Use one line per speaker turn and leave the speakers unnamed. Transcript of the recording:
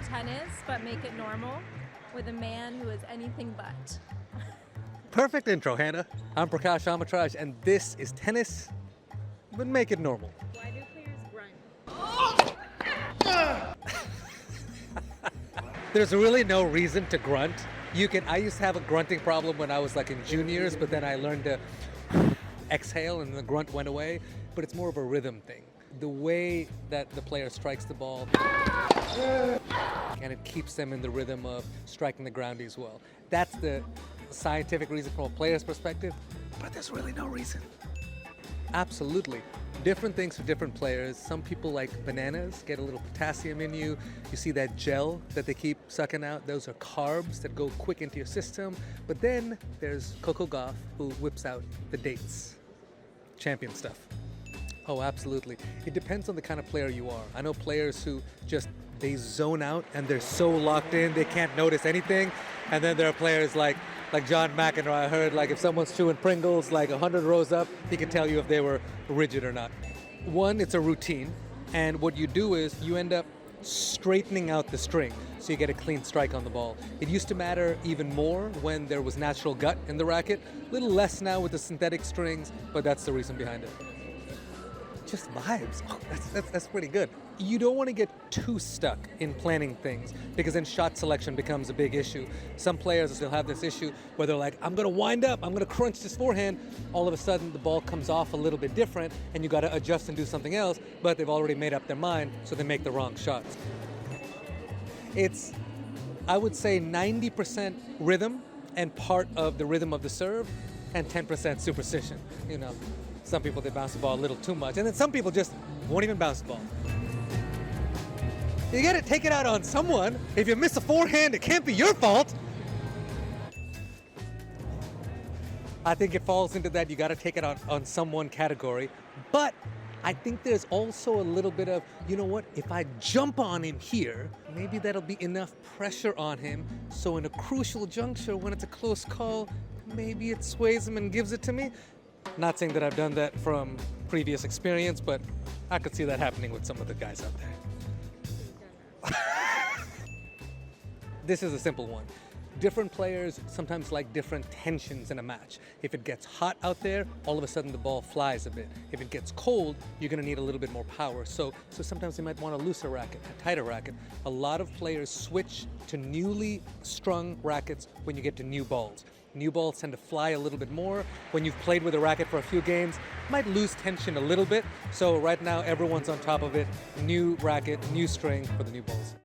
tennis, but make it normal with a man who is anything but.
Perfect intro, Hannah. I'm Prakash, and this is tennis, but make it normal.
Why do players grunt?
There's really no reason to grunt. I used to have a grunting problem when I was like in juniors, but then I learned to exhale and the grunt went away. But it's more of a rhythm thing. The way that the player strikes the ball, and it keeps them in the rhythm of striking the ground as well. That's the scientific reason from a player's perspective, but there's really no reason. Absolutely. Different things for different players. Some people like bananas, get a little potassium in you. You see that gel that they keep sucking out? Those are carbs that go quick into your system. But then there's Coco Gauff, who whips out the dates. Champion stuff. Oh, absolutely. It depends on the kind of player you are. I know players who they zone out and they're so locked in, they can't notice anything. And then there are players like John McEnroe. I heard like if someone's chewing Pringles like 100 rows up, he can tell you if they were rigid or not. One, it's a routine. And what you do is you end up straightening out the string so you get a clean strike on the ball. It used to matter even more when there was natural gut in the racket. A little less now with the synthetic strings, but that's the reason behind it. Just vibes. Oh, that's pretty good. You don't want to get too stuck in planning things because then shot selection becomes a big issue. Some players still have this issue where they're like, I'm going to wind up, I'm going to crunch this forehand. All of a sudden, the ball comes off a little bit different and you got to adjust and do something else, but they've already made up their mind, so they make the wrong shots. It's, I would say, 90% rhythm and part of the rhythm of the serve and 10% superstition, you know. Some people, they bounce the ball a little too much. And then some people just won't even bounce the ball. You gotta take it out on someone. If you miss a forehand, it can't be your fault. I think it falls into that you gotta take it out on someone category. But I think there's also a little bit of, you know what, if I jump on him here, maybe that'll be enough pressure on him. So in a crucial juncture, when it's a close call, maybe it sways him and gives it to me. Not saying that I've done that from previous experience, but I could see that happening with some of the guys out there. This is a simple one. Different players sometimes like different tensions in a match. If it gets hot out there, all of a sudden the ball flies a bit. If it gets cold, you're going to need a little bit more power. So sometimes you might want a looser racket, a tighter racket. A lot of players switch to newly strung rackets when you get to new balls. New balls tend to fly a little bit more. When you've played with a racket for a few games, you might lose tension a little bit. So right now, everyone's on top of it. New racket, new string for the new balls.